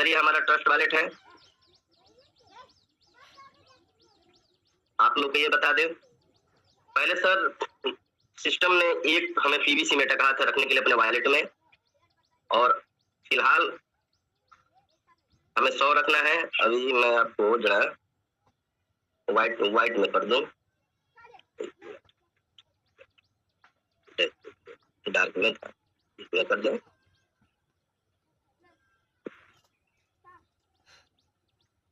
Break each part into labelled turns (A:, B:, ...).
A: Sir ये हमारा trust wallet है, आप लोग को ये बता दें। पहले सर सिस्टम ने एक हमें पीवीसी मेटा कहा था रखने के लिए अपने वॉलेट में, और फिलहाल हमें 100 रखना है। अभी मैं आपको जरा व्हाइट में कर दूं, डार्क में था, इसमें कर दूं।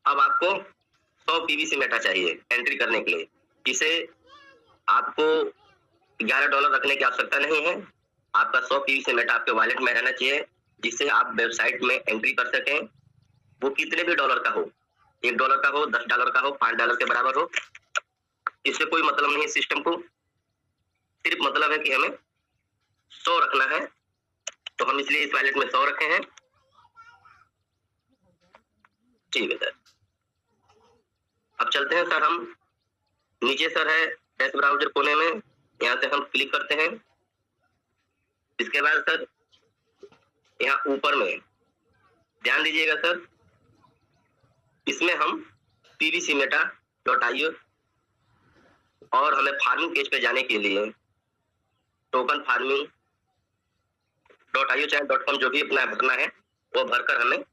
A: अब आपको 100 पीवीसी मेटा चाहिए एंट्री करने के लिए। इसे आपको $11 रखने की आवश्यकता नहीं है। आपका 100 पीवीसी मेटा आपके वॉलेट में रहना चाहिए, जिससे आप वेबसाइट में एंट्री कर सकें। वो कितने भी डॉलर का हो, $1 का हो, $10 का हो, $5 के बराबर हो, इससे कोई मतलब नहीं है सिस्टम को। सिर्फ मतलब है कि हमें 100 रखना है, तो हम इसलिए इस वॉलेट में 100 रखे हैं। ठीक है सर, अब चलते हैं सर। हम नीचे सर है डैश ब्राउजर कोने में, यहाँ से हम क्लिक करते हैं। इसके बाद सर यहाँ ऊपर में ध्यान दीजिएगा सर, इसमें हम pvcmeta.io और हमें फार्मिंग पेज पे जाने के लिए टोकन farming.io चाहे .com जो भी अपना भरना है वो भरकर हमें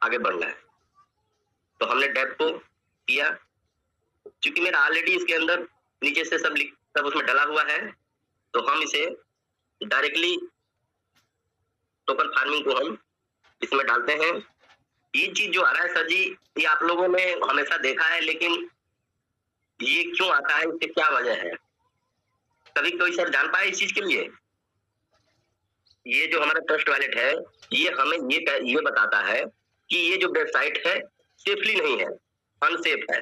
A: आगे बढ़ना है। तो हमने डेप को किया, क्योंकि मेरा ऑलरेडी इसके अंदर नीचे से सब उसमें डला हुआ है, तो हम इसे डायरेक्टली टोकन फार्मिंग को हम इसमें डालते हैं। ये चीज जो आ रहा है सर जी, ये आप लोगों ने हमेशा देखा है, लेकिन ये क्यों आता है, इसकी क्या वजह है, कभी कोई सर जान पाए इस चीज के लिए? ये जो हमारा ट्रस्ट वॉलेट है, ये हमें ये बताता है कि ये जो वेबसाइट है सेफली नहीं है, अनसेफ है।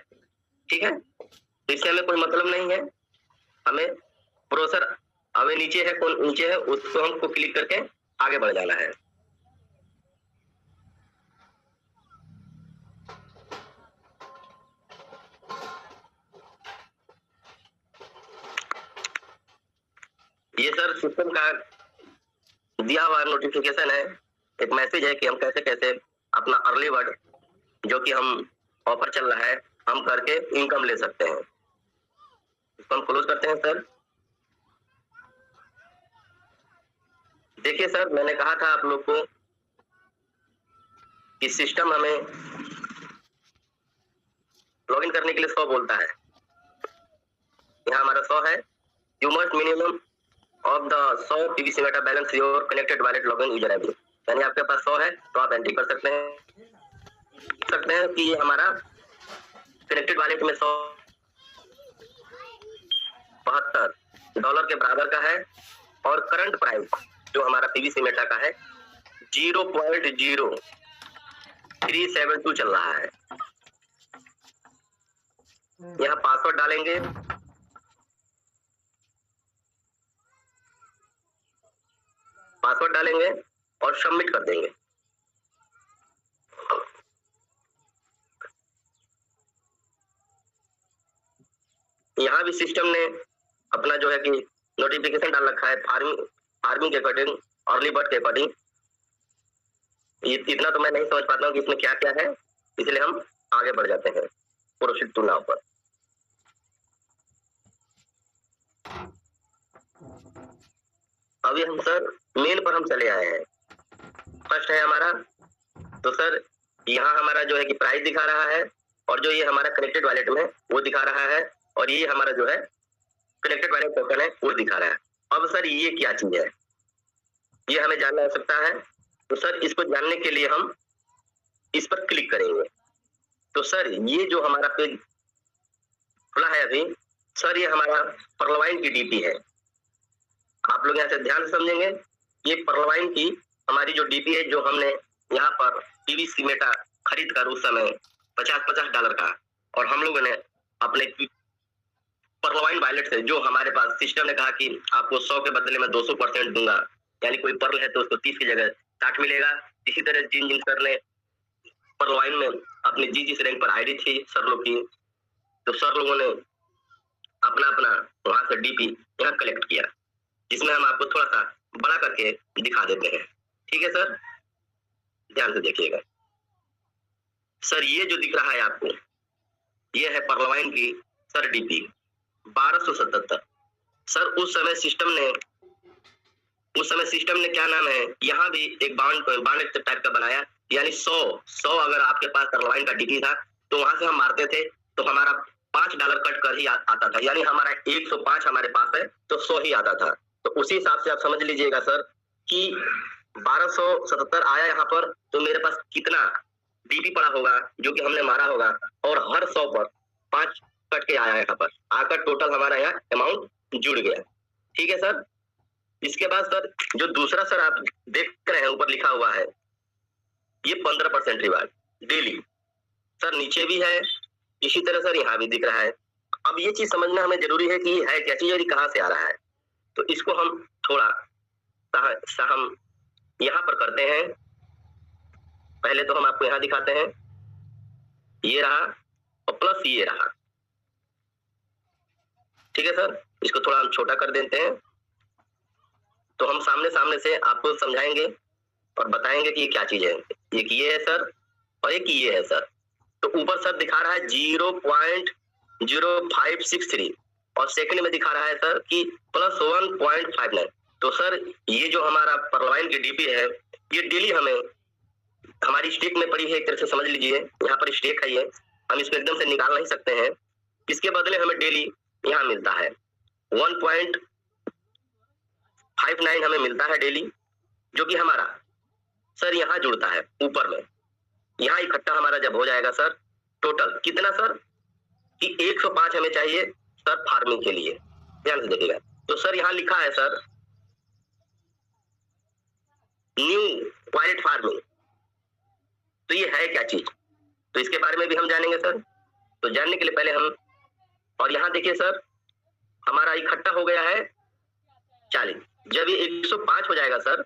A: ठीक है, तो इससे हमें कोई मतलब नहीं है। हमें ब्रोशर अवे नीचे है, कौन नीचे है, उसको हमको क्लिक करके आगे बढ़ जाना है। ये सर सिस्टम का दिया हुआ नोटिफिकेशन है, एक मैसेज है कि हम कैसे कैसे अपना अर्ली बर्ड जो कि हम ऑफर चल रहा है हम करके इनकम ले सकते हैं। इसको हम क्लोज करते हैं सर। देखिए सर, मैंने कहा था आप लोग को कि सिस्टम हमें लॉगिन करने के लिए 100 बोलता है। यहाँ हमारा 100 है। You must minimum of the 100 PVC Meta balance your connected wallet login user ID, यानी आपके पास 100 है तो आप एंट्री कर सकते हैं कि ये हमारा कनेक्टेड वॉलेट में $72 के बराबर का है, और करंट प्राइस जो हमारा पीवीसी मेटा का है 0.0372 चल रहा है। यहाँ पासवर्ड डालेंगे, और सबमिट कर देंगे। यहाँ भी सिस्टम ने अपना जो है कि नोटिफिकेशन डाल रखा है फार्मिंग के अकॉर्डिंग, अर्ली बर्ड के अकॉर्डिंग। इतना तो मैं नहीं समझ पाता हूँ कि इसमें क्या क्या है, इसलिए हम आगे बढ़ जाते हैं प्रोसीड टू नाउ पर। अभी हम सर मेन पर हम चले आए हैं। फर्स्ट है हमारा, तो सर यहाँ हमारा जो है कि प्राइस दिखा रहा है, और जो ये हमारा कनेक्टेड वॉलेट में वो दिखा रहा है, और ये हमारा जो है कनेक्टेड वॉलेट टोकन है वो दिखा रहा है। अब सर ये क्या चीज है, ये हमें जानना हो सकता है। तो सर इसको जानने के लिए हम इस पर क्लिक करेंगे। तो सर ये जो हमारा पेज खुला है अभी, सर ये हमारा पर्लवाइन की डीपी है। आप लोग यहाँ से ध्यान से समझेंगे, ये पर्लवाइन की हमारी जो डीपी है, जो हमने यहाँ पर पीवीसी मेटा खरीद कर उस समय $50 का, और हम लोगों ने अपने पर्लवाइन वॉलेट से, जो हमारे पास सिस्टम ने कहा कि आपको 100 के बदले में 200% दूंगा, यानी कोई पर्ल है तो उसको 30 की जगह 60 मिलेगा। इसी तरह जिन सर ने पर्लवाइन में अपनी जिस रैंक पर आईडी थी सर लोग की, तो सर लोगों ने अपना वहां से डीपी यहाँ कलेक्ट किया, जिसमें हम आपको थोड़ा सा बड़ा करके दिखा देते हैं। ठीक है सर, ध्यान से देखिएगा। सर ये जो दिख रहा है आपको, ये है परलवाइन की सर डीपी 1277। सर उस समय सिस्टम ने क्या नाम है, यहाँ भी एक बाउंड टाइप का बनाया, यानी 100 अगर आपके पास परलवाइन का डीपी था तो वहां से हम मारते थे तो हमारा $5 कट कर ही आता था, यानी हमारा 105 हमारे पास है तो 100 ही आता था। तो उसी हिसाब से आप समझ लीजिएगा सर कि 1277 आया यहाँ पर, तो मेरे पास कितना डीपी पड़ा होगा जो कि हमने मारा होगा, और हर 100 पर 5 कट के आया यहाँ पर, आकर टोटल हमारा यहाँ अमाउंट जुड़ गया। ठीक है सर। इसके बाद सर जो दूसरा सर आप देख रहे हैं ऊपर लिखा हुआ है, ये 15% रिवार्ड डेली सर नीचे भी है, इसी तरह सर यहाँ भी दिख रहा है। अब ये चीज समझना हमें जरूरी है कि है क्या चीज और कहाँ से आ रहा है, तो इसको हम थोड़ा सा हम यहाँ पर करते हैं। पहले तो हम आपको यहाँ दिखाते हैं, ये रहा और प्लस ये रहा। ठीक है सर, इसको थोड़ा हम छोटा कर देते हैं तो हम सामने से आपको समझाएंगे और बताएंगे कि ये क्या चीज है। एक ये है सर और एक ये है सर। तो ऊपर सर दिखा रहा है 0.0563 और सेकंड में दिखा रहा है सर कि +1.59। तो सर ये जो हमारा परलवाइन की डीपी है, ये डेली हमें हमारी स्टेक में पड़ी है, एक तरह से समझ लीजिए। यहाँ पर स्टेक है, ये हम इसको एकदम से निकाल नहीं सकते हैं। इसके बदले हमें डेली यहाँ मिलता है 1.59 हमें मिलता है डेली, जो कि हमारा सर यहाँ जुड़ता है ऊपर में। यहाँ इकट्ठा हमारा जब हो जाएगा सर, टोटल कितना सर कि 105 हमें चाहिए सर फार्मिंग के लिए। ध्यान से देखिएगा। तो सर यहाँ लिखा है सर न्यू वायलेट फार्मिंग, तो ये है क्या चीज, तो इसके बारे में भी हम जानेंगे सर। तो जानने के लिए पहले हम, और यहाँ देखिए सर हमारा इकट्ठा हो गया है 40। जब ये 105 हो जाएगा सर,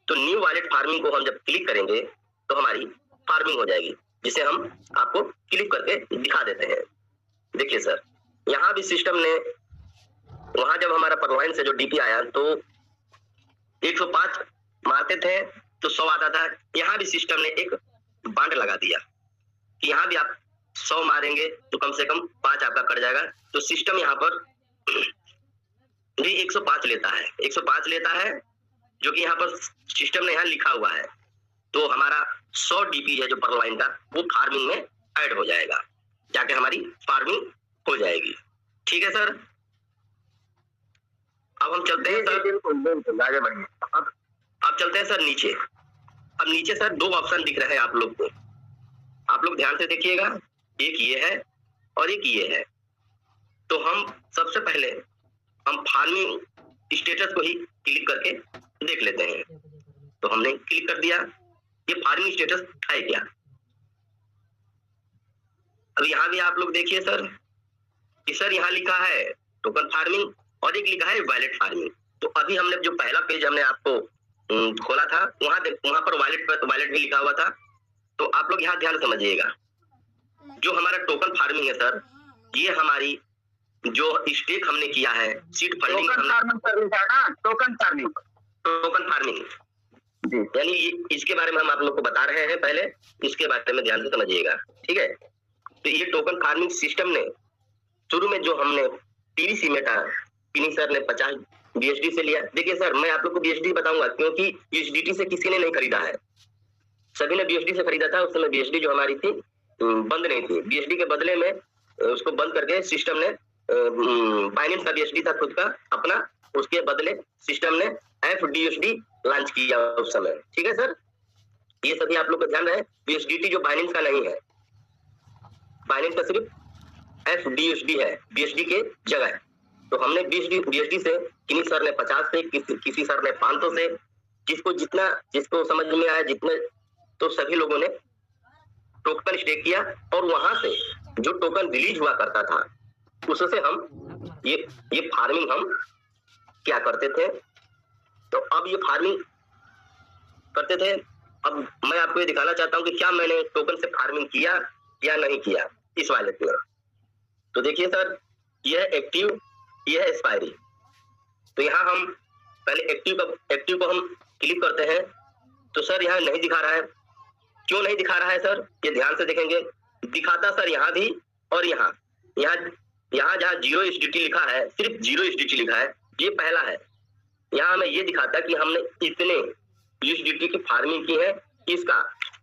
A: तो न्यू वायलेट फार्मिंग को हम जब क्लिक करेंगे तो हमारी फार्मिंग हो जाएगी, जिसे हम आपको क्लिक करके दिखा देते हैं। देखिए सर यहाँ भी सिस्टम ने, वहां जब हमारा परलवाइन से जो डीपी आया तो 105 मारते थे तो 100 आता था। यहाँ भी सिस्टम ने एक बांड लगा दिया कि यहाँ भी आप 100 मारेंगे तो कम से कम 5 आपका कट जाएगा। तो सिस्टम यहाँ पर भी 105 लेता है, 105 लेता है, जो कि यहाँ पर सिस्टम ने यहाँ लिखा हुआ है। तो हमारा 100 डीपी है जो परलवाइन का, वो फार्मिंग में ऐड हो जाएगा, जाके हमारी फार्मिंग हो जाएगी। ठीक है सर। अब हम चलते हैं सर, बिल्कुल आगे बढ़िए। अब चलते हैं सर नीचे। अब नीचे सर 2 ऑप्शन दिख रहे हैं आप लोग को, आप लोग ध्यान से देखिएगा। एक ये है और एक ये है। तो हम सबसे पहले हम फार्मिंग स्टेटस को ही क्लिक करके देख लेते हैं। तो हमने क्लिक कर दिया, ये फार्मिंग स्टेटस है क्या। अब यहाँ भी आप लोग देखिए सर कि सर यहाँ लिखा है टोकन फार्मिंग और एक लिखा है वैलेट फार्मिंग। तो अभी हमने जो पहला पेज हमने आपको खोला था, वहां पर वैलेट भी लिखा हुआ था। तो आप लोग यहाँ ध्यान समझिएगा, जो हमारा टोकन फार्मिंग है सर, ये हमारी जो स्टेक हमने किया है, सीड फंडिंग, टोकन फार्मिंग यानी इसके बारे में हम आप लोग को बता रहे हैं। पहले इसके बारे में ध्यान से समझिएगा, ठीक है। तो ये टोकन फार्मिंग सिस्टम ने शुरू में जो हमने पीवीसी मेटा पिनी सर ने 50 बीएसडी से लिया। देखिए सर मैं आप लोग को बीएसडी बताऊंगा, क्योंकि यूएसडीटी से किसी ने नहीं खरीदा है, सभी ने बीएसडी से खरीदा था। उस समय बीएसडी जो हमारी थी बंद नहीं थी, बीएसडी के बदले में उसको बंद करके सिस्टम ने बाइनेंस का बीएसडी था खुद का अपना, उसके बदले सिस्टम ने एफडीएसडी लॉन्च किया उस समय। ठीक है सर, ये सभी आप लोग को ध्यान रहे। बीएसडीटी जो बाइनेंस का नहीं है, बाइनेंस का सिर्फ एफडीएसडी है बीएसडी के जगह। तो हमने बीएसडी से किन्हीं सर ने 50 से, किसी सर ने 500 से, जिसको समझ में आया जितने, तो सभी लोगों ने टोकन स्टेक किया और वहां से जो टोकन रिलीज हुआ करता था उससे हम ये फार्मिंग हम क्या करते थे। तो अब ये फार्मिंग करते थे। अब मैं आपको ये दिखाना चाहता हूं कि क्या मैंने टोकन से फार्मिंग किया या नहीं किया इस वॉलेट में। तो देखिए सर, यह है एक्टिव, यह है एक्सपायरी। तो यहाँ हम पहले एक्टिव को हम क्लिक करते हैं। तो सर यहाँ नहीं दिखा रहा है क्यों नहीं दिखा रहा है सर? ये ध्यान से देखेंगे, दिखाता सर यहाँ भी और यहाँ यहाँ जहाँ 0 SDT लिखा है, सिर्फ 0 SDT लिखा है, ये पहला है। यहाँ हमें ये दिखाता कि हमने इतने USDT की फार्मिंग की है। इसका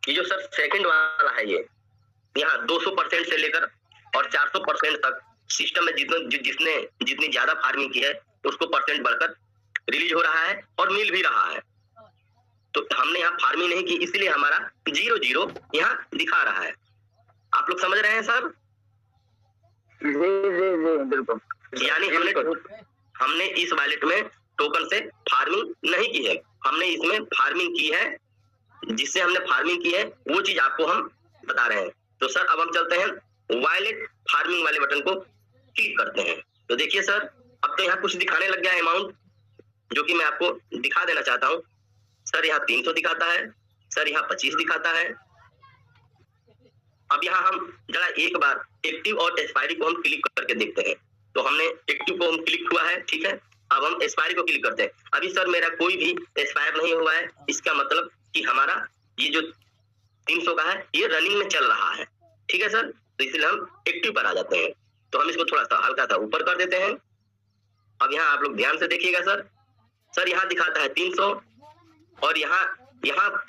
A: ये जो सर सेकंड वाला है, ये यहाँ 200% से लेकर और 400% तक सिस्टम में जितनी ज्यादा फार्मिंग की है उसको परसेंट बढ़कर रिलीज हो रहा है और मिल भी रहा है। तो हमने यहाँ फार्मिंग नहीं की, इसलिए हमारा 0 यहाँ दिखा रहा है। आप लोग समझ रहे हैं सर?
B: जी बिल्कुल।
A: यानी हमने इस वॉलेट में टोकन से फार्मिंग नहीं की है, हमने इसमें फार्मिंग की है। जिससे हमने फार्मिंग की है वो चीज आपको हम बता रहे हैं। तो सर अब हम चलते हैं वॉलेट फार्मिंग वाले बटन को क्लिक करते हैं। तो देखिए सर, अब तो यहाँ कुछ दिखाने लग गया है अमाउंट, जो कि मैं आपको दिखा देना चाहता हूँ। सर यहाँ 300 दिखाता है, सर यहाँ 25 दिखाता है। अब यहाँ हम जरा एक बार एक्टिव और एक्सपायरी को हम क्लिक करके देखते हैं। तो हमने एक्टिव को हम क्लिक हुआ है, ठीक है। अब हम एक्सपायरी को क्लिक करते हैं। अभी सर मेरा कोई भी एक्सपायर नहीं हुआ है, इसका मतलब कि हमारा ये जो 300 का है ये रनिंग में चल रहा है, ठीक है सर। तो इसलिए हम एक्टिव पर आ जाते हैं। तो हम इसको थोड़ा सा हल्का सा ऊपर कर देते हैं। अब यहाँ आप लोग ध्यान से देखिएगा सर यहाँ दिखाता है 300 और यहाँ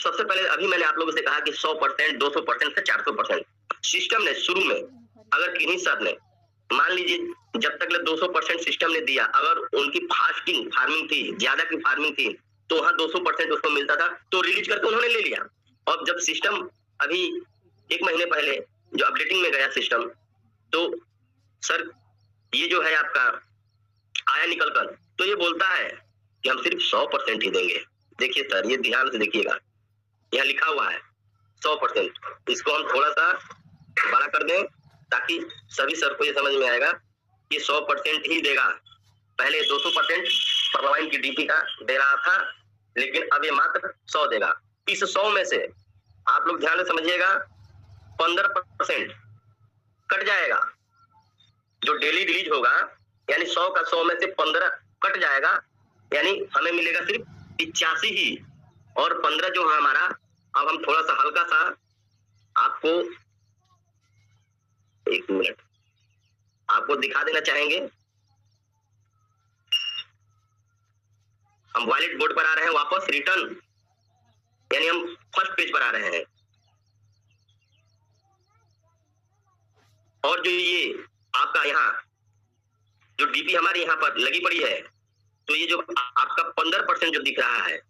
A: सबसे पहले अभी मैंने आप लोगों से कहा कि 100%, 200% से 400%। सिस्टम ने शुरू में अगर किन्हीं सर ने मान लीजिए जब तक 200% सिस्टम ने दिया, अगर उनकी फास्टिंग फार्मिंग थी, ज्यादा की फार्मिंग थी, तो वहां 200% उसको मिलता था, तो रिलीज करके उन्होंने ले लिया। और जब सिस्टम अभी 1 महीने पहले जो अपडेटिंग में गया सिस्टम, तो सर ये जो है आपका आया निकल कर, तो ये बोलता है कि हम सिर्फ 100% ही देंगे। देखिए सर, ये ध्यान से देखिएगा, यहाँ लिखा हुआ है 100%। इसको हम थोड़ा सा बड़ा कर दें ताकि सभी सर को ये समझ में आएगा कि 100% ही देगा। पहले 200% परवाइन की डीपी का दे रहा था, लेकिन अब ये मात्र 100 देगा। इस 100 में से आप लोग ध्यान से समझिएगा 15% कट जाएगा, जो डेली रिलीज होगा, यानी 100 का 100 में से 15 कट जाएगा, यानी हमें मिलेगा सिर्फ 85 ही। और 15 जो है हमारा, अब हम थोड़ा सा हल्का सा आपको 1 मिनट आपको दिखा देना चाहेंगे। हम वॉलेट बोर्ड पर आ रहे हैं वापस रिटर्न, यानी हम फर्स्ट पेज पर आ रहे हैं। और जो ये आपका यहाँ जो डीपी हमारी यहाँ पर लगी पड़ी है, तो ये जो आपका 15% जो दिख रहा है,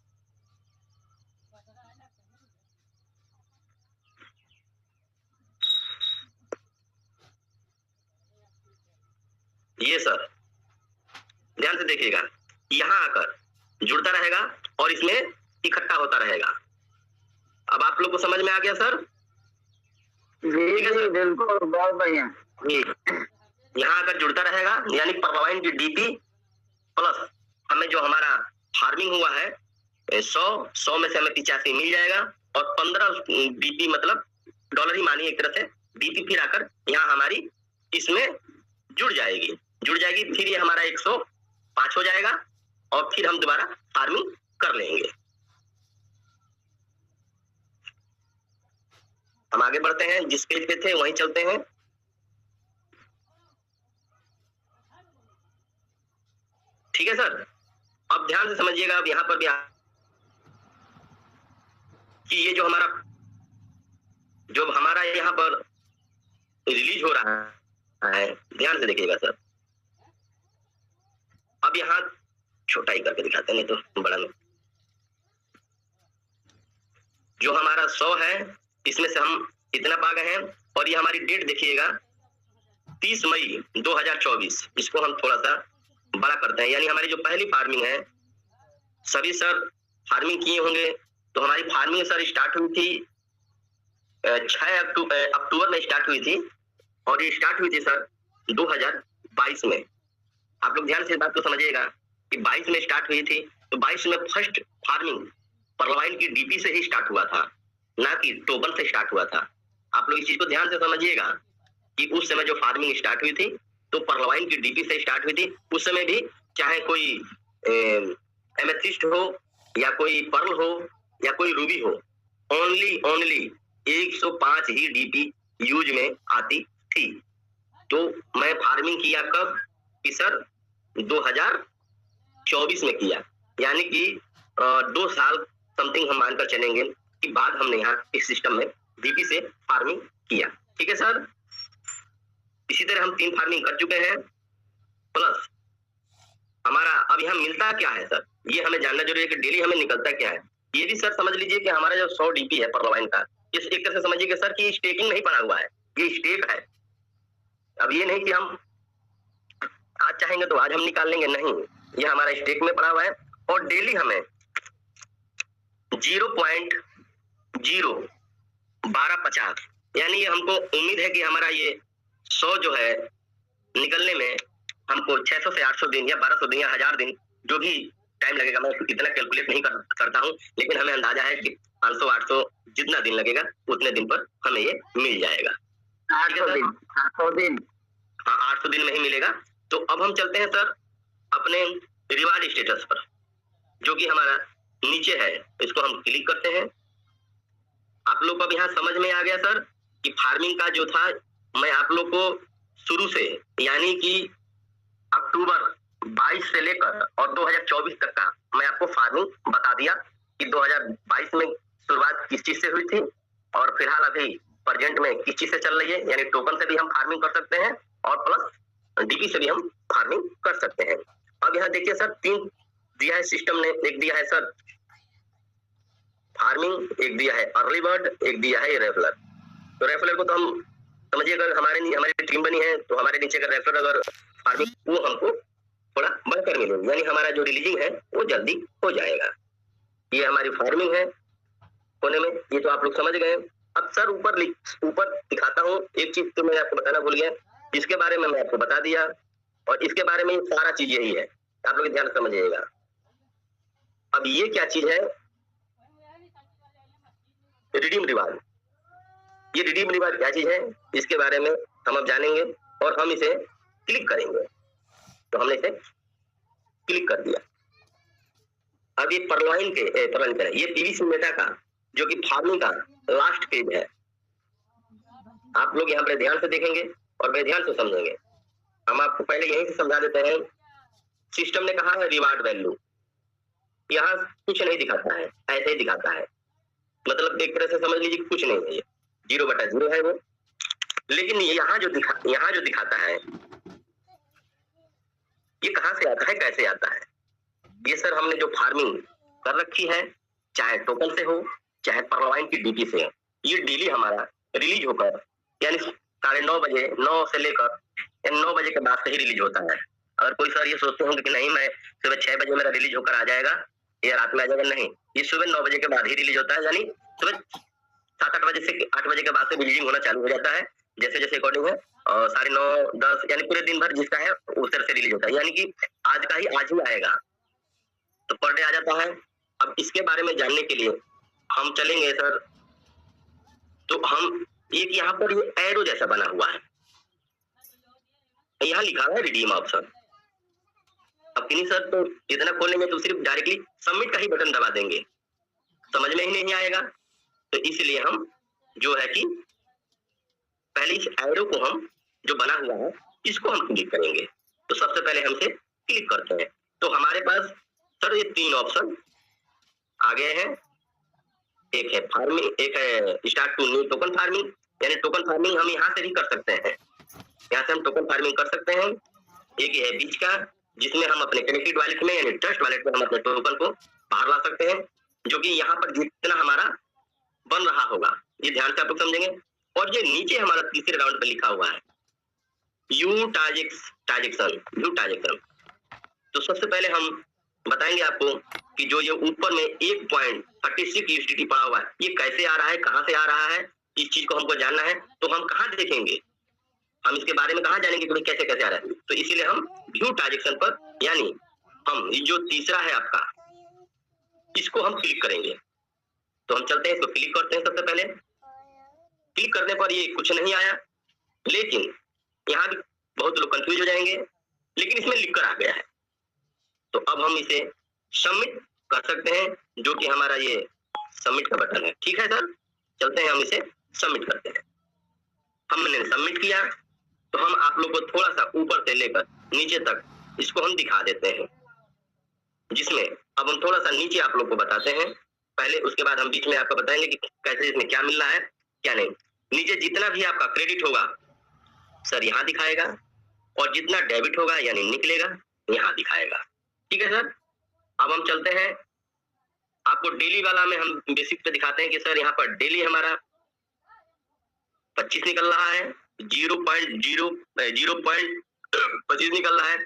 A: ये सर ध्यान से देखिएगा, यहाँ आकर जुड़ता रहेगा और इसमें इकट्ठा होता रहेगा। अब आप लोग को समझ में आ गया सर?
B: जी बिल्कुल, बहुत बढ़िया।
A: यहाँ आकर जुड़ता रहेगा, यानी परवाइन की डीपी प्लस हमें जो हमारा फार्मिंग हुआ है 100 में से हमें 85 मिल जाएगा, और 15 डीपी मतलब डॉलर ही मानिए एक तरह से डीपी, फिर आकर यहाँ हमारी इसमें जुड़ जाएगी। फिर ये हमारा 105 हो जाएगा और फिर हम दोबारा फार्मिंग कर लेंगे। हम आगे बढ़ते हैं, जिस पेज पे थे वहीं चलते हैं। ठीक है सर, अब ध्यान से समझिएगा। अब यहाँ पर भी कि ये जो हमारा यहाँ पर रिलीज हो रहा है, ध्यान से देखिएगा सर। अब यहाँ छोटा ही करके दिखाते हैं, नहीं तो बड़ा में। जो हमारा 100 है, इसमें से हम इतना पा गए हैं, और ये हमारी डेट देखिएगा 30 मई 2024। इसको हम थोड़ा सा बड़ा करते हैं, यानी हमारी जो पहली फार्मिंग है, सभी सर फार्मिंग किए होंगे। तो हमारी फार्मिंग सर स्टार्ट हुई थी 6 अक्टूबर में स्टार्ट हुई थी, और ये स्टार्ट हुई थी सर 2022 में। आप लोग ध्यान से इस बात को समझिएगा कि 22 में स्टार्ट हुई थी, तो 22 में फर्स्ट फार्मिंग परवाइन की डीपी से ही स्टार्ट हुआ था, ना कि टोकन से स्टार्ट हुआ था। आप लोग इस चीज को ध्यान से समझिएगा कि उस समय जो फार्मिंग स्टार्ट हुई थी तो परवाइन की डीपी से स्टार्ट हुई थी। उस समय भी चाहे कोई एमेथिस्ट हो या कोई पर्ल हो या कोई रूबी हो, ओनली 105 ही डीपी यूज में आती थी। तो मैं फार्मिंग किया कब कि सर 2024 में किया, यानी कि 2 साल समथिंग हम मानकर चलेंगे कि बाद हमने यहाँ इस सिस्टम में डीपी से फार्मिंग किया। ठीक है सर, इसी तरह हम 3 फार्मिंग कर चुके हैं, प्लस हमारा अब यहाँ मिलता क्या है सर, ये हमें जानना जरूरी है कि डेली हमें निकलता क्या है। ये भी सर समझ लीजिए कि हमारा जो 100 डीपी है परलवाइन का, इस एक तरह से समझिए कि सर कि स्टेकिंग नहीं पड़ा हुआ है, ये स्टेक है। अब ये नहीं कि हम आज चाहेंगे तो आज हम निकाल लेंगे, नहीं, ये हमारा स्टेक में पड़ा हुआ है और डेली हमें 0.01250 यानी ये हमको उम्मीद है कि हमारा ये 100 जो है निकलने में हमको 600 से 800 दिन या 1200 दिन या 1000 दिन जो भी टाइम लगेगा, मैं इतना कैलकुलेट नहीं करता हूँ, लेकिन हमें अंदाजा है कि 500-800 जितना दिन लगेगा उतने दिन पर हमें ये मिल जाएगा।
B: 800 दिन, 800 दिन,
A: हाँ 800 दिन में ही मिलेगा। तो अब हम चलते हैं सर अपने रिवार्ड स्टेटस पर, जो कि हमारा नीचे है, इसको हम क्लिक करते हैं। आप लोग को अब यहाँ समझ में आ गया सर कि फार्मिंग का जो था, मैं आप लोग को शुरू से यानी कि अक्टूबर 22 से लेकर और 2024 तक का मैं आपको फार्मिंग बता दिया कि 2022 में शुरुआत किस चीज से हुई थी और फिलहाल अभी प्रेजेंट में किस चीज से चल रही है। यानी टोकन से भी हम फार्मिंग कर सकते हैं और प्लस डीपी से भी हम फार्मिंग कर सकते हैं। अब यहाँ देखिए सर 3 दिया है सिस्टम ने, एक दिया है सर फार्मिंग, एक दिया है अर्ली बर्ड, एक दिया है रेफलर। तो रेफलर को तो हम समझिए अगर हमारी टीम बनी है तो हमारे नीचे का रेफलर अगर फार्मिंग वो हमको थोड़ा बढ़कर मिलेगी, यानी हमारा जो रिलीजिंग है वो जल्दी हो जाएगा। ये हमारी फार्मिंग है होने में, ये तो आप लोग समझ गए। अब सर ऊपर दिखाता हूँ एक चीज, तो मैं आपको बताना भूल गया, इसके बारे में मैं आपको बता दिया और इसके बारे में सारा चीज यही है, आप लोग ध्यान समझिएगा। अब ये क्या चीज है, रिडीम रिवार्ड। ये रिडीम रिवार्ड क्या चीज है, इसके बारे में हम अब जानेंगे और हम इसे क्लिक करेंगे। तो हमने इसे क्लिक कर दिया। अब ये परलवाइन के ये पीवीसी मेटा का जो कि फार्मिंग का लास्ट पेज है, आप लोग यहाँ पर ध्यान से देखेंगे और बड़े ध्यान से समझेंगे। हम आपको पहले यहीं से समझा देते हैं। सिस्टम ने कहा है रिवार्ड वैल्यू, यहाँ कुछ नहीं दिखाता है, ऐसे ही दिखाता है, मतलब एक तरह से समझ लीजिए कि कुछ नहीं है, ये 0/0 है वो। लेकिन यहाँ जो दिखाता है ये कहाँ से आता है, कैसे आता है? ये सर हमने जो फार्मिंग कर रखी है, चाहे टोकन से हो चाहे परलवाइन की डीपी से, ये डेली हमारा रिलीज होकर यानी 9:30 बजे, 9 से लेकर 9 बजे के बाद से ही रिलीज होता है। अगर कोई सर ये सोचते होंगे कि नहीं मैं सुबह 6 बजे मेरा रिलीज होकर आ जाएगा या रात में आ जाएगा, नहीं, ये सुबह 9 बजे के बाद ही रिलीज होता है, यानी सुबह 7-8 बजे से 8 बजे के बाद से रिलीजिंग होना चालू हो जाता है, जैसे जैसे अकॉर्डिंग है, और 9:30, 10 यानी पूरे दिन भर जिसका है उस तरह से रिलीज होता है, यानी कि आज का ही आज ही आएगा, तो पर डे आ जाता है। अब इसके बारे में जानने के लिए हम चलेंगे सर, तो हम एक यहाँ पर ये एरो जैसा बना हुआ है, यहाँ लिखा है रिडीम ऑप्शन। अब नहीं सर तो इतना खोलेंगे तो सिर्फ डायरेक्टली सबमिट का ही बटन दबा देंगे, समझ में ही नहीं आएगा। तो इसलिए हम जो है कि पहले इस एरो को हम जो बना हुआ है इसको हम क्लिक करेंगे। तो सबसे पहले हम इसे क्लिक करते हैं, तो हमारे पास सर ये 3 ऑप्शन आ गए हैं, एक है फार्मिंग, एक है start to new token farming, यानी टोकन फार्मिंग हम यहाँ से भी कर सकते हैं, यहाँ से हम टोकन फार्मिंग कर सकते हैं। एक है बीच का, जिसमें हम अपने कनेक्टेड वॉलेट में यानी ट्रस्ट वॉलेट में हम अपने टोकन को बाहर ला सकते हैं, जो कि यहाँ पर जितना हमारा बन रहा होगा ये ध्यान से आप लोग समझेंगे। और ये नीचे हमारा तीसरे राउंड पे लिखा हुआ है यू ट्रांजेक्शन। तो सबसे पहले हम बताएंगे आपको कि जो ये ऊपर में 1.36 USDT पड़ा हुआ है ये कैसे आ रहा है, कहाँ से आ रहा है, इस चीज को हमको जानना है। तो हम कहाँ देखेंगे, हम इसके बारे में कहाँ जानेंगे कि कैसे कैसे आ रहा है? तो इसीलिए हम व्यू ट्रांजेक्शन पर, यानी हम जो तीसरा है आपका, इसको हम क्लिक करेंगे। तो हम चलते हैं, इसको क्लिक करते हैं। सबसे पहले क्लिक करने पर ये कुछ नहीं आया, लेकिन यहाँ भी बहुत लोग कंफ्यूज हो जाएंगे, लेकिन इसमें लिखकर आ गया है। तो अब हम इसे सबमिट कर सकते हैं, जो कि हमारा ये सबमिट का बटन है। ठीक है सर, चलते हैं हम इसे सबमिट करते हैं। हमने सबमिट किया तो हम आप लोग को थोड़ा सा ऊपर से लेकर नीचे तक इसको हम दिखा देते हैं, जिसमें अब हम थोड़ा सा नीचे आप लोग को बताते हैं पहले, उसके बाद हम बीच में आपको बताएंगे कि कैसे इसमें क्या मिल रहा है क्या नहीं। नीचे जितना भी आपका क्रेडिट होगा सर यहाँ दिखाएगा, और जितना डेबिट होगा यानी निकलेगा यहाँ दिखाएगा। ठीक है सर, अब हम चलते हैं आपको डेली वाला में हम बेसिक पे दिखाते हैं कि सर यहाँ पर डेली हमारा 25 निकल रहा है, 0.25 निकल रहा है,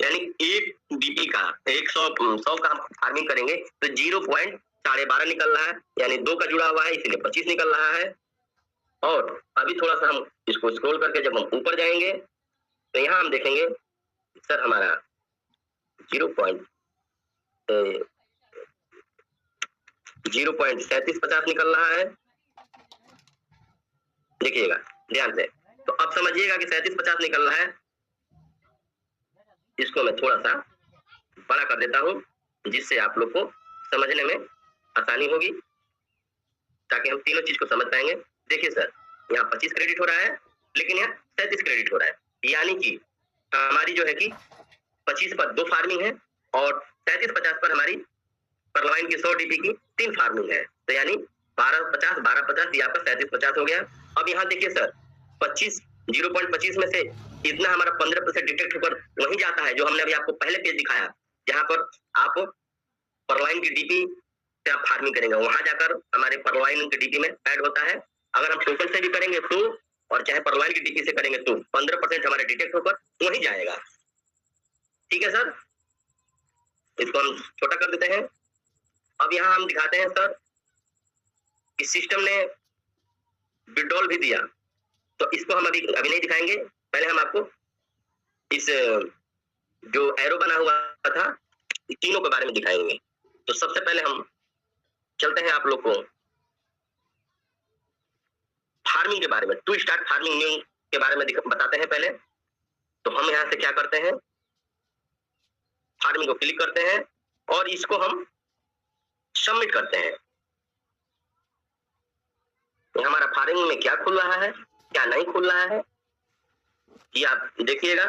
A: यानी एक डीपी का 100 का हम फार्मिंग करेंगे तो 0.12.5 निकल रहा है, यानी 2 का जुड़ा हुआ है इसलिए 25 निकल रहा है। और अभी थोड़ा सा हम इसको स्क्रॉल करके जब हम ऊपर जाएंगे तो यहाँ हम देखेंगे सर हमारा 0.3750 निकल रहा है। देखिएगा ध्यान से, तो अब समझिएगा कि 3750 निकल रहा है। इसको मैं थोड़ा सा बड़ा कर देता हूँ जिससे आप लोग को समझने में आसानी होगी, ताकि हम तीनों चीज को समझ पाएंगे। देखिए सर, यहाँ 25 क्रेडिट हो रहा है लेकिन यहाँ 37 क्रेडिट हो रहा है, यानी कि हमारी जो है कि 25 पर 2 फार्मिंग है और 3750 पर हमारी परलवाइन की 100 डीपी की 3 फार्मिंग है, तो यानी 1250 ये आपका 3750 हो गया। अब यहाँ देखिए सर 0.25 में से इतना हमारा 15% डिटेक्ट होकर वहीं जाता है जो हमने अभी आपको पहले पेज दिखाया, जहां पर आप परलाइन की डीपी से आप फार्मिंग करेंगे, वहां जाकर हमारे परलाइन की डीपी में ऐड होता है। अगर हम टोकन से भी करेंगे तो, और चाहे परलाइन की डीपी से करेंगे तो 15% हमारे डिटेक्ट होकर वहीं जाएगा। ठीक है सर, इसको हम छोटा कर देते हैं। अब यहाँ हम दिखाते हैं सर इस सिस्टम ने विड्रॉल भी दिया, तो इसको हम अभी नहीं दिखाएंगे, पहले हम आपको इस जो एरो बना हुआ था तीनों के बारे में दिखाएंगे। तो सबसे पहले हम चलते हैं आप लोग को फार्मिंग के बारे में, टू स्टार्ट फार्मिंग न्यू के बारे में बताते हैं पहले। तो हम यहाँ से क्या करते हैं, फार्मिंग को क्लिक करते हैं और इसको हम सबमिट करते हैं। हमारा फार्मिंग में क्या खुल रहा है क्या नहीं खुल रहा है ये आप देखिएगा।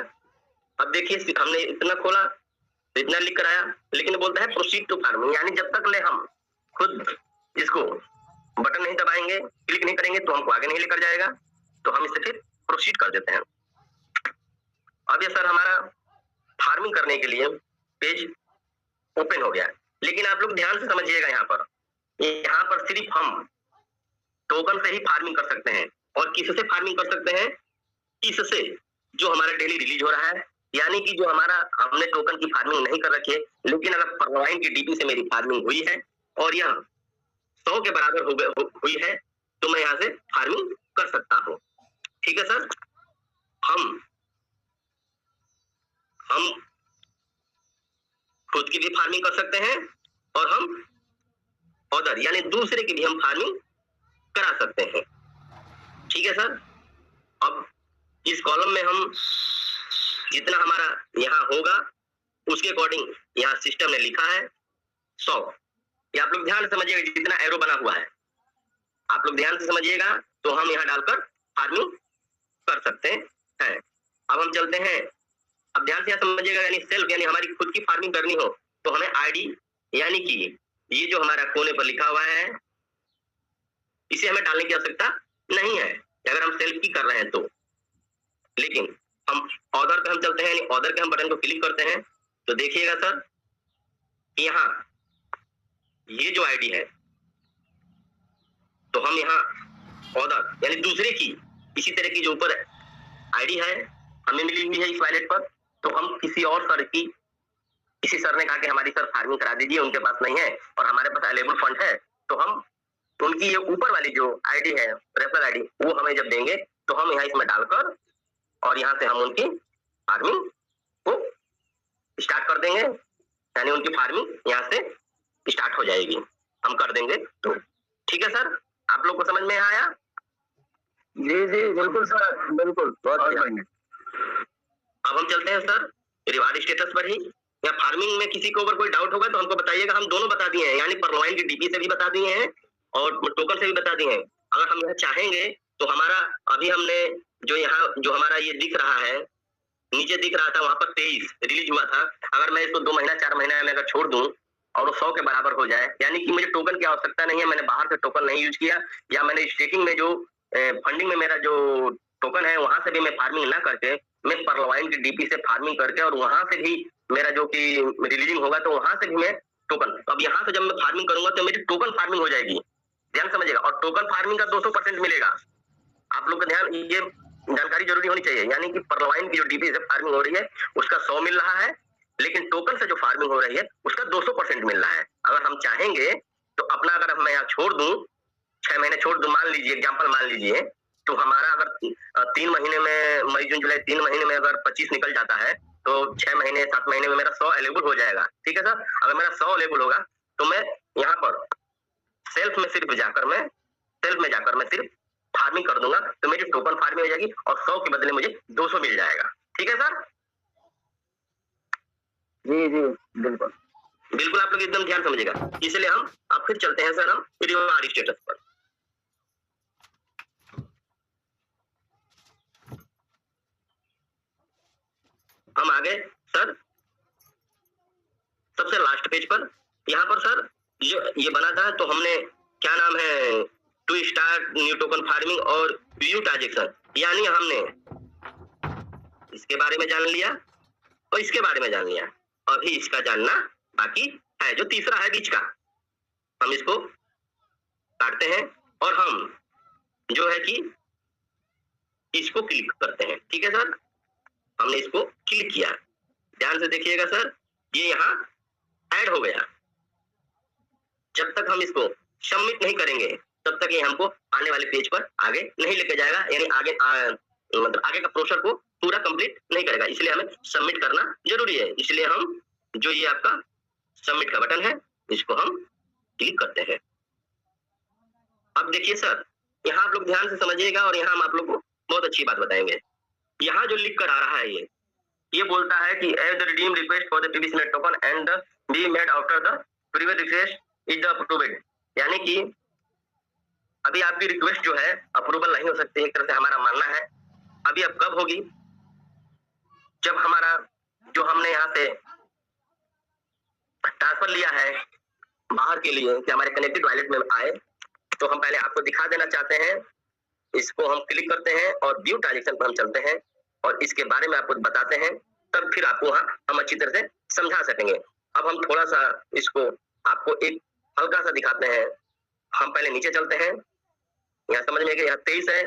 A: अब देखिए हमने इतना खोला तो इतना लिख कर आया, लेकिन बोलता है प्रोसीड टू फार्मिंग, यानी जब तक ले हम खुद इसको बटन नहीं दबाएंगे, क्लिक नहीं करेंगे तो हमको आगे नहीं लेकर जाएगा, तो हम इसे फिर प्रोसीड कर देते हैं। अब ये सर हमारा फार्मिंग करने के लिए पेज ओपन हो गया, लेकिन आप लोग ध्यान से समझिएगा, यहाँ पर सिर्फ हम टोकन से ही फार्मिंग कर सकते हैं। और किससे फार्मिंग कर सकते हैं, इससे जो हमारा डेली रिलीज हो रहा है, यानी कि जो हमारा हमने टोकन की फार्मिंग नहीं कर रखी है, लेकिन अगर परलाइन की डीपी से मेरी फार्मिंग हुई है और यह 100 के बराबर हुई है तो मैं यहाँ से फार्मिंग कर सकता हूँ। ठीक है सर, हम खुद की भी फार्मिंग कर सकते हैं और हम अदर यानी दूसरे की भी हम फार्मिंग करा सकते हैं। ठीक है सर, अब इस कॉलम में हम जितना हमारा यहाँ होगा उसके अकॉर्डिंग यहाँ सिस्टम ने लिखा है 100। ये आप लोग ध्यान से समझिएगा, जितना एरो बना हुआ है आप लोग ध्यान से समझिएगा, तो हम यहाँ डालकर फार्मिंग कर सकते हैं। अब हम चलते हैं, अब ध्यान से समझिएगा, यानी सेल्फ यानी हमारी खुद की फार्मिंग करनी हो तो हमें आईडी यानी कि ये जो हमारा कोने पर लिखा हुआ है इसे हमें डालने की आवश्यकता नहीं है अगर हम सेल्फ की कर रहे हैं तो। लेकिन हम ऑर्डर पे हम चलते हैं, यानी ऑर्डर के हम बटन को क्लिक करते हैं तो देखिएगा सर यहाँ ये जो आईडी है, तो हम यहाँ ऑर्डर यानी दूसरे की इसी तरह की जो ऊपर आईडी है हमें मिली हुई है इस वॉलेट पर, तो हम किसी और सर की, किसी सर ने कहा कि हमारी सर फार्मिंग करा दीजिए, उनके पास नहीं है और हमारे पास अवेलेबल फंड है, तो हम उनकी ये ऊपर वाली जो आईडी है रेफरल आईडी वो हमें जब देंगे तो हम यहाँ इसमें डालकर और यहाँ से हम उनकी फार्मिंग को स्टार्ट कर देंगे, यानी उनकी फार्मिंग यहाँ से स्टार्ट हो जाएगी, हम कर देंगे तो। ठीक है सर, आप लोग को समझ में आया?
B: जी जी बिल्कुल सर, बिल्कुल बहुत अच्छा।
A: अब हम चलते हैं सर रिवार्ड स्टेटस पर ही। या फार्मिंग में किसी को अगर कोई डाउट होगा तो हमको बताइएगा, हम दोनों बता दिए हैं, यानी परलाइन की डीपी से भी बता दिए हैं और टोकन से भी बता दिए हैं। अगर हम यह चाहेंगे तो हमारा अभी हमने जो यहाँ जो हमारा ये दिख रहा है, नीचे दिख रहा था वहां पर 23 रिलीज हुआ था। अगर मैं इसको 2 महीना 4 महीना में अगर छोड़ दूं और वो 100 के बराबर हो जाए, यानी कि मुझे टोकन की आवश्यकता नहीं है, मैंने बाहर से टोकन नहीं यूज किया, या मैंने स्टेकिंग में जो फंडिंग में मेरा जो टोकन है वहां से भी मैं फार्मिंग ना करके मैं परलवाइन की डीपी से फार्मिंग करके और वहां से भी मेरा जो कि रिलीजिंग होगा तो वहां से भी मैं टोकन, अब यहाँ से जब मैं फार्मिंग करूंगा तो मेरी टोकन फार्मिंग हो जाएगी, ध्यान समझिएगा। और टोकन फार्मिंग का 200% मिलेगा। आप लोग का ध्यान, ये जानकारी जरूरी होनी चाहिए, यानी कि परलवाइन की जो डीपी से फार्मिंग हो रही है उसका 100 मिल रहा है, लेकिन टोकन से जो फार्मिंग हो रही है उसका 200% मिल रहा है। अगर हम चाहेंगे तो अपना, अगर मैं यहाँ छोड़ दूं, 6 महीने छोड़ दूं, मान लीजिए एग्जाम्पल मान लीजिए, तो हमारा अगर 3 महीने में, मई जून जुलाई 3 महीने में अगर 25 निकल जाता है तो 6 महीने 7 महीने में मेरा 100 अवेलेबल हो जाएगा। ठीक है सर, अगर मेरा 100 अवेलेबल होगा तो मैं यहाँ पर सेल्फ में सिर्फ जाकर मैं सिर्फ फार्मिंग कर दूंगा तो मेरी टोकन फार्मिंग हो जाएगी और 100 के बदले मुझे 200 मिल जाएगा। ठीक है सर?
B: जी जी बिल्कुल
A: बिल्कुल, आप लोग एकदम ध्यान समझिएगा। इसलिए हम अब फिर चलते हैं सर हम रिवार्ड स्टेटस पर। हम आगे सर सबसे लास्ट पेज पर, यहाँ पर सर जो ये बना था तो हमने क्या नाम है, to start new token farming और व्यू ट्रांजेक्शन, यानी हमने इसके बारे में जान लिया और इसके बारे में जान लिया, अभी इसका जानना बाकी है, जो तीसरा है बीच का, हम इसको काटते हैं और हम जो है कि इसको क्लिक करते हैं। ठीक है सर, हमने इसको क्लिक किया, ध्यान से देखिएगा सर, ये यहाँ ऐड हो गया। जब तक हम इसको सबमिट नहीं करेंगे तब तक ये हमको आने वाले पेज पर आगे नहीं लेके जाएगा, यानी आगे मतलब आगे का प्रोसेस को पूरा कंप्लीट नहीं करेगा, इसलिए हमें सबमिट करना जरूरी है। इसलिए हम जो ये आपका सबमिट का बटन है इसको हम क्लिक करते हैं। अब देखिए सर, यहाँ आप लोग ध्यान से समझिएगा और यहाँ हम आप लोग को बहुत अच्छी बात बताएंगे। यहाँ जो लिख कर आ रहा है ये बोलता है कि as the redeem request for the previous made token and the be made after the previous request is the approved, यानी कि अभी आपकी रिक्वेस्ट जो है अप्रूवल नहीं हो सकती, एक तरह से हमारा मानना है। अभी अब कब होगी, जब हमारा जो हमने यहाँ से ट्रांसफर लिया है बाहर के लिए कि हमारे कनेक्टेड वॉलेट में आए, तो हम पहले आपको दिखा देना चाहते हैं। इसको हम क्लिक करते हैं और व्यू ट्रांजेक्शन पर हम चलते हैं और इसके बारे में आपको बताते हैं, तब फिर आपको वहाँ हम अच्छी तरह से समझा सकेंगे। अब हम थोड़ा सा इसको आपको एक हल्का सा दिखाते हैं। हम पहले नीचे चलते हैं, यहाँ समझ में कि यहाँ 23 है,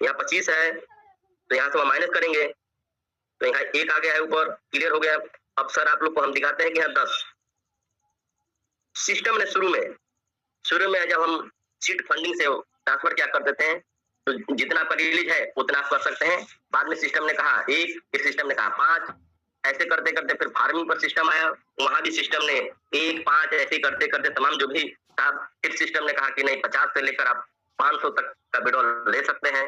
A: यहाँ 25 है, तो यहाँ से हम माइनस करेंगे तो यहाँ 1 आ गया है ऊपर, क्लियर हो गया। अब सर आप लोग को हम दिखाते हैं कि यहाँ 10 सिस्टम ने शुरू में जब हम सीट फंडिंग से ट्रांसफर क्या कर देते हैं तो जितना आपका रिलीज है उतना आप कर सकते हैं। बाद में सिस्टम ने कहा 1, फिर सिस्टम ने कहा 5, ऐसे करते करते फिर फार्मिंग पर सिस्टम आया, वहां भी सिस्टम ने 1, 5 ऐसे करते करते तमाम जो भी था, फिर सिस्टम ने कहा कि नहीं 50 से लेकर आप 500 तक का विड्रॉल ले सकते हैं,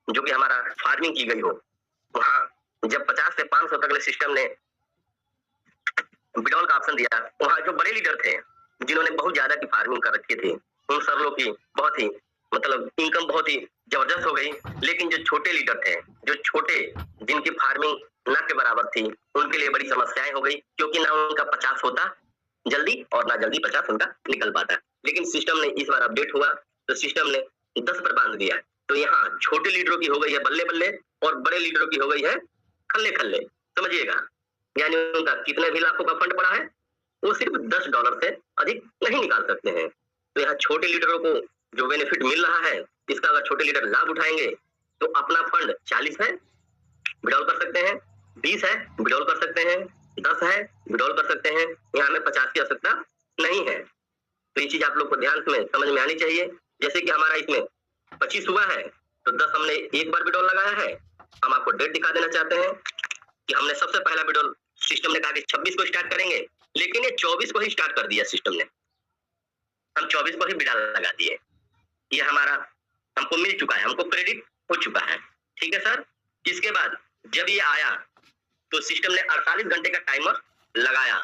A: जो कि हमारा फार्मिंग की गई हो। वहां जब 50 से 500 तक सिस्टम ने विड्रॉल का ऑप्शन दिया, वहां जो बड़े लीडर थे जिन्होंने बहुत ज्यादा की फार्मिंग कर रखी थी, उन सब लोग की बहुत ही मतलब इनकम बहुत ही जबरदस्त हो गई। लेकिन जो छोटे लीडर थे, जो छोटे जिनकी फार्मिंग ना के बराबर थी, उनके लिए बड़ी समस्याएं हो गई, क्योंकि ना उनका 50 होता जल्दी और ना जल्दी 50 उनका निकल पाता। लेकिन सिस्टम ने इस बार अपडेट हुआ तो सिस्टम ने 10 पर बांध दिया, तो यहाँ छोटे लीडरों की हो गई है बल्ले बल्ले और बड़े लीडरों की हो गई है खल्ले खल्ले, समझिएगा। यानी उनका कितने भी लाखों का फंड पड़ा है वो सिर्फ $10 से अधिक नहीं निकाल सकते हैं। तो यहाँ छोटे लीडरों को जो बेनिफिट मिल रहा है, इसका अगर छोटे लीडर लाभ उठाएंगे तो अपना फंड 40 है विड्रॉल कर सकते हैं, 20 है विड्रॉल कर सकते हैं, 10 है विड्रॉल कर सकते हैं, यहाँ में 50 की आवश्यकता नहीं है। तो ये चीज आप लोग को ध्यान में समझ में आनी चाहिए। जैसे कि हमारा इसमें 25 हुआ है तो 10 हमने एक बार विड्रॉल लगाया है। हम आपको डेट दिखा देना चाहते हैं कि हमने सबसे पहला विड्रॉल सिस्टम ने कहा कि 26 को स्टार्ट करेंगे, लेकिन ये 24 को ही स्टार्ट कर दिया सिस्टम ने, हम 24 को ही विड्रॉल लगा दिए। ये हमारा हमको मिल चुका है, हमको क्रेडिट हो चुका है, ठीक है सर। इसके बाद जब ये आया तो सिस्टम ने 48 घंटे का टाइमर लगाया,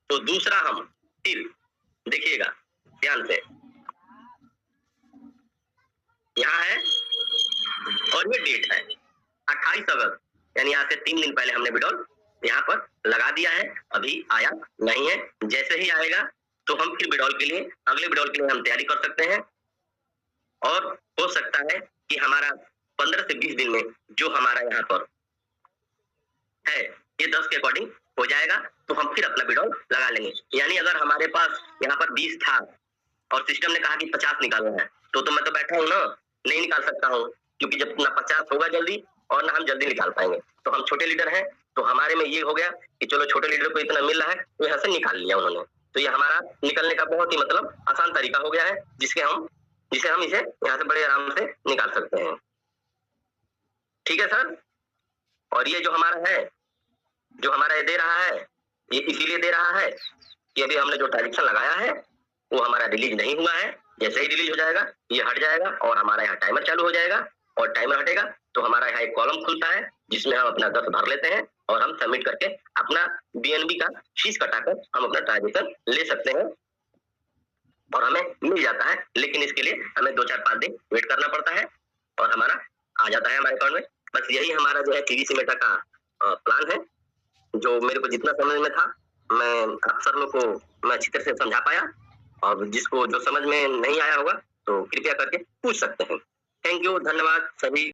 A: तो दूसरा हम फिर देखिएगा ध्यान से, और ये डेट है 28 अगस्त, यानी आज से 3 दिन पहले हमने विड्रॉल यहाँ पर लगा दिया है, अभी आया नहीं है। जैसे ही आएगा तो हम फिर विड्रॉल के लिए, अगले विड्रॉल के लिए हम तैयारी कर सकते हैं और हो सकता है कि हमारा 15 से 20 दिन में जो हमारा यहाँ पर है ये 10 के अकॉर्डिंग हो जाएगा, तो हम फिर अपना विड्रॉल लगा लेंगे। यानी अगर हमारे पास यहाँ पर 20 था और सिस्टम ने कहा कि 50 निकालना है, तो मैं तो बैठा हूँ ना, नहीं निकाल सकता हूँ, क्योंकि जब ना 50 होगा जल्दी और ना हम जल्दी निकाल पाएंगे। तो हम छोटे लीडर हैं, तो हमारे में ये हो गया कि चलो छोटे लीडर को इतना मिल रहा है तो यहाँ से निकाल लिया उन्होंने। तो ये हमारा निकलने का बहुत ही मतलब आसान तरीका हो गया है, जिसे हम इसे यहाँ से बड़े आराम से निकाल सकते हैं। ठीक है सर। और ये जो हमारा है, जो हमारा ये दे रहा है, ये इसीलिए दे रहा है कि अभी हमने जो ट्रांजेक्शन लगाया है वो हमारा रिलीज नहीं हुआ है। जैसे ही रिलीज हो जाएगा ये हट जाएगा और हमारा यहाँ टाइमर चालू हो जाएगा, और टाइमर हटेगा तो हमारा यहाँ एक कॉलम खुलता है जिसमें हम अपना 10 भर लेते हैं और हम सबमिट करके अपना बीएनबी का फीस कटाकर हम अपना ट्रांजेक्शन ले सकते हैं और हमें मिल जाता है। लेकिन इसके लिए हमें 2-4-5 दिन वेट करना पड़ता है और हमारा आ जाता है हमारे अकाउंट में। बस यही हमारा जो है पीवीसी मेटा का प्लान है, जो मेरे को जितना समझ में था मैं आप सब लोग को मैं अच्छी तरह से समझा पाया, और जिसको जो समझ में नहीं आया होगा तो कृपया करके पूछ सकते हैं। थैंक यू, धन्यवाद सभी।